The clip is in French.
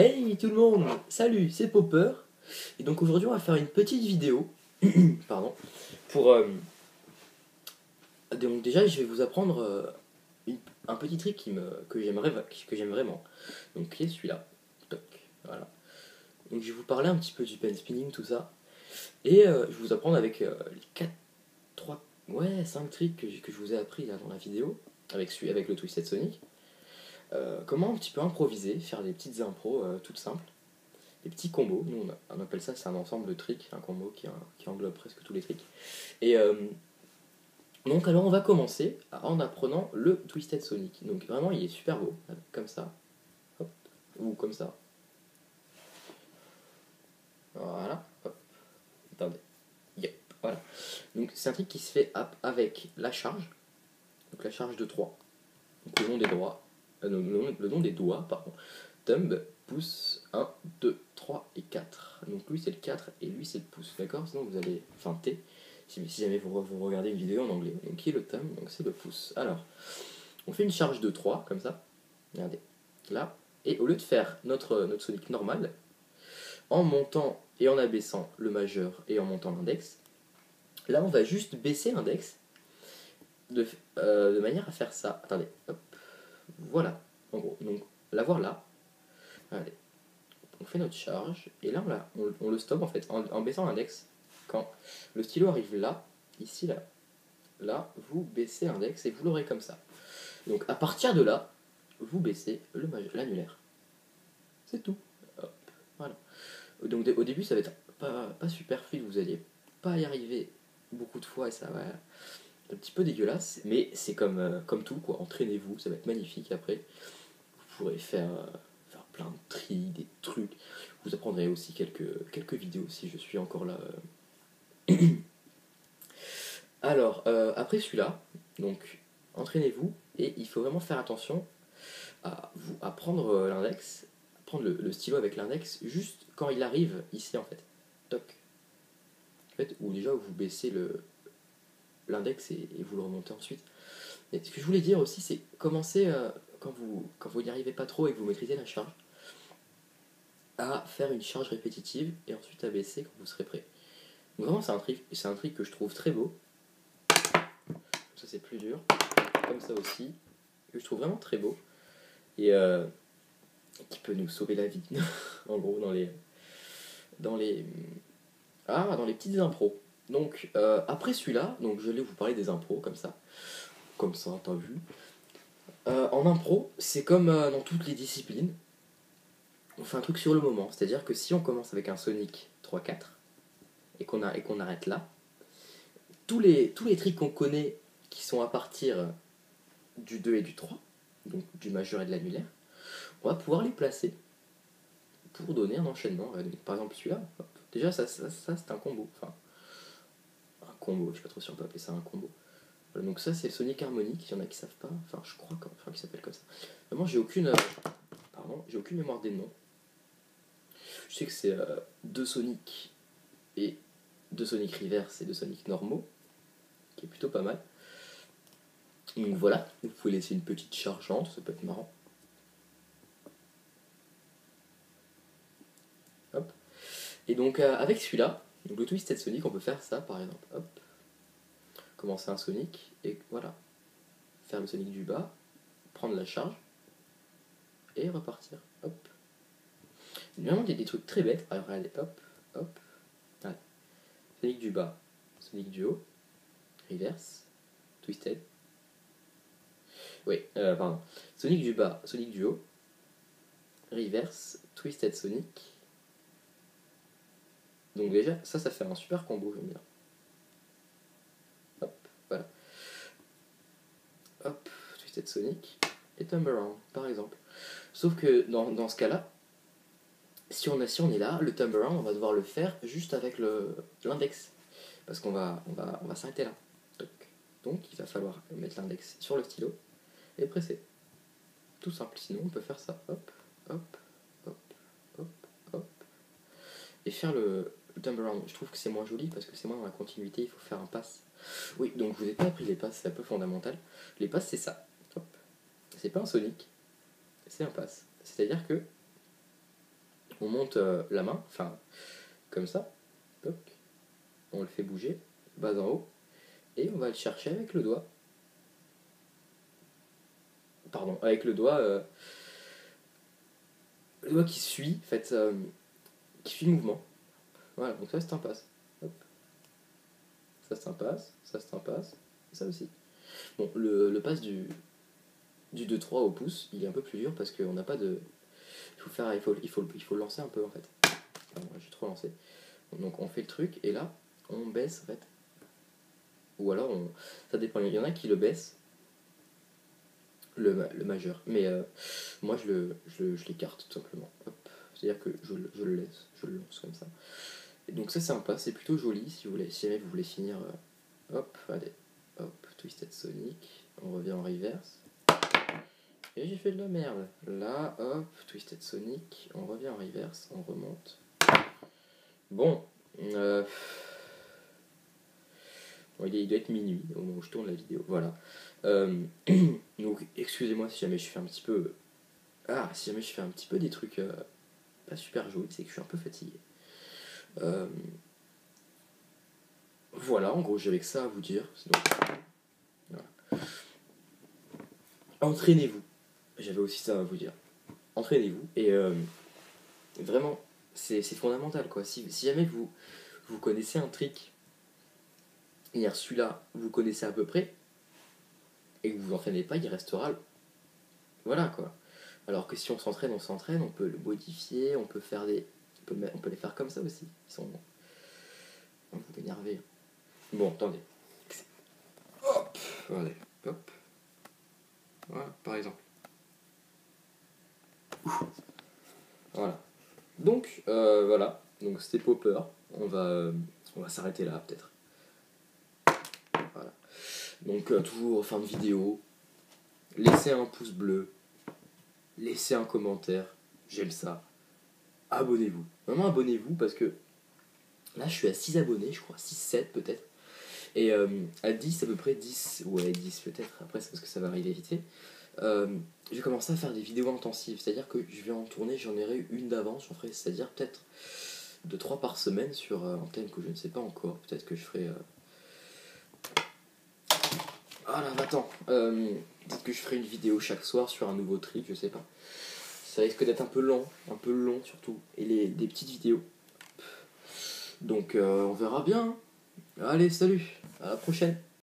Hey tout le monde, salut, c'est Popper. Et donc aujourd'hui on va faire une petite vidéo, pardon, pour... donc déjà je vais vous apprendre un petit trick que j'aime vraiment. Donc qui est celui-là. Toc, voilà. Donc je vais vous parler un petit peu du pen spinning, tout ça. Et je vais vous apprendre avec les 4, 3, ouais 5 tricks que je vous ai appris là dans la vidéo, avec le Twisted Sonic. Comment un petit peu improviser, faire des petites impros toutes simples. Des petits combos, nous on appelle ça, c'est un ensemble de tricks, un combo qui englobe presque tous les tricks. Et donc alors on va commencer en apprenant le Twisted Sonic. Donc vraiment il est super beau, comme ça, hop, ou comme ça. Voilà, hop, attendez, yep, voilà. Donc c'est un trick qui se fait avec la charge, donc la charge de 3, donc le nom des doigts, le nom des doigts, pardon. Thumb, pouce, 1, 2, 3 et 4. Donc lui c'est le 4 et lui c'est le pouce, d'accord? Sinon vous allez, enfin T, si jamais vous regardez une vidéo en anglais. Donc qui est le thumb? Donc c'est le pouce. Alors, on fait une charge de 3 comme ça, regardez, là, et au lieu de faire notre sonic normal, en montant et en abaissant le majeur et en montant l'index, là on va juste baisser l'index de manière à faire ça. Attendez, hop, voilà, en gros. Donc l'avoir là, allez. On fait notre charge, et là on le stoppe en fait, en baissant l'index. Quand le stylo arrive là, ici, là, vous baissez l'index et vous l'aurez comme ça. Donc à partir de là, vous baissez l'annulaire. C'est tout. Hop, voilà. Donc au début ça va être pas super fluide, vous allez pas y arriver beaucoup de fois et ça va être un petit peu dégueulasse, mais c'est comme tout, quoi. Entraînez-vous, ça va être magnifique après. Vous pourrez faire plein de tris, des trucs. Vous apprendrez aussi quelques vidéos si je suis encore là. Alors, après celui-là, donc entraînez-vous et il faut vraiment faire attention à prendre l'index, prendre le stylo avec l'index juste quand il arrive ici en fait. Toc. En fait, ou déjà vous baissez l'index et vous le remontez ensuite. Et ce que je voulais dire aussi, c'est commencer quand vous n'y arrivez pas trop et que vous maîtrisez la charge, à faire une charge répétitive et ensuite à baisser quand vous serez prêt. Donc vraiment c'est un trick que je trouve très beau. Ça c'est plus dur. Comme ça aussi, que je trouve vraiment très beau. Et qui peut nous sauver la vie. En gros dans les dans les petites impros. Donc après celui-là, donc je vais vous parler des impros comme ça. Comme ça, t'as vu. En impro, c'est comme dans toutes les disciplines. On fait un truc sur le moment. C'est-à-dire que si on commence avec un Sonic 3-4 et qu'on arrête là, tous les tricks qu'on connaît qui sont à partir du 2 et du 3, donc du majeur et de l'annulaire, on va pouvoir les placer pour donner un enchaînement. Par exemple celui-là, déjà ça c'est un combo. Enfin, un combo, je sais pas trop si on peut appeler ça un combo. Voilà, donc ça c'est Sonic Harmonic, il y en a qui savent pas, enfin je crois qu'il s'appelle comme ça. Vraiment j'ai aucune mémoire des noms. Je sais que c'est deux Sonic et deux Sonic Reverse et deux Sonic normaux, qui est plutôt pas mal. Donc voilà, vous pouvez laisser une petite chargeante, ça peut être marrant. Hop. Et donc avec celui-là, donc le Twisted Sonic, on peut faire ça par exemple. Hop. Commencer un Sonic et voilà. Faire le Sonic du bas, prendre la charge et repartir. Hop. Vraiment des trucs très bêtes. Alors regardez, hop, hop. Allez. Sonic du bas, Sonic du haut, reverse, twisted. Oui, pardon. Sonic du bas, Sonic du haut, reverse, twisted Sonic. Donc déjà, ça fait un super combo, j'aime bien. Hop, voilà. Hop, twisted Sonic et Thumb-Around, par exemple. Sauf que dans ce cas-là, si on est là, le Thumb-Around, on va devoir le faire juste avec l'index. Parce qu'on va s'arrêter là. Donc il va falloir mettre l'index sur le stylo et presser. Tout simple, sinon on peut faire ça. Hop, hop, hop, hop, hop. Et faire le Thumb-Around. Je trouve que c'est moins joli parce que c'est moins dans la continuité, il faut faire un pass. Oui, donc je vous ai pas appris les passes, c'est un peu fondamental. Les passes c'est ça. Hop. C'est pas un Sonic, c'est un pass. C'est-à-dire que On monte la main, enfin comme ça, toc, on le fait bouger, bas en haut, et on va le chercher avec le doigt. Pardon, avec le doigt qui suit, en fait, qui suit le mouvement. Voilà, donc ça c'est un passe. Hop. Ça c'est un passe, ça c'est un passe, ça aussi. Bon, le passe du 2-3 au pouce, il est un peu plus dur parce qu'on n'a pas de... il faut le lancer un peu en fait. Enfin, moi, j'ai trop lancé. Donc on fait le truc et là, on baisse en fait. Ou alors, ça dépend. Il y en a qui le baissent, le majeur. Mais moi, je l'écarte tout simplement. Hop. C'est-à-dire que je le laisse, je le lance comme ça. Et donc ça, c'est un pas. C'est plutôt joli si jamais vous voulez finir. Hop, allez. Hop, Twisted Sonic. On revient en reverse. Et j'ai fait de la merde. Là, hop, Twisted Sonic. On revient en reverse, on remonte. Bon. Bon, il doit être minuit au moment où je tourne la vidéo. Voilà. Donc, excusez-moi si jamais je fais un petit peu. Ah, si jamais je fais un petit peu des trucs pas super jolis, c'est que je suis un peu fatigué. Voilà, en gros, j'avais que ça à vous dire. Donc, voilà. Entraînez-vous. J'avais aussi ça à vous dire. Entraînez-vous. Et vraiment, c'est fondamental, quoi. Si jamais vous connaissez un trick, hier celui-là, vous connaissez à peu près, et que vous vous entraînez pas, il restera. Voilà, quoi. Alors que si on s'entraîne, on peut le modifier, on peut faire des. On peut les faire comme ça aussi. Ils sont. Vous m'énervez. Bon, attendez. Hop, allez, hop. Voilà, par exemple. Voilà. Donc, voilà. Donc, c'était Popper. On va s'arrêter là, peut-être. Voilà. Donc, toujours fin de vidéo. Laissez un pouce bleu. Laissez un commentaire. J'aime ça. Abonnez-vous. Vraiment, abonnez-vous parce que là, je suis à 6 abonnés, je crois. 6-7 peut-être. Et à 10, à peu près 10, ouais 10 peut-être, après c'est parce que ça va arriver vite. J'ai commencé à faire des vidéos intensives, c'est-à-dire que je vais en tourner, j'en aurai une d'avance, j'en ferai, c'est-à-dire peut-être 2-3 par semaine sur un thème que je ne sais pas encore. Peut-être que je ferai... Ah là, attends, peut-être que je ferai une vidéo chaque soir sur un nouveau trick, je sais pas. Ça risque d'être un peu long surtout, et des petites vidéos. Donc on verra bien. Allez, salut, à la prochaine.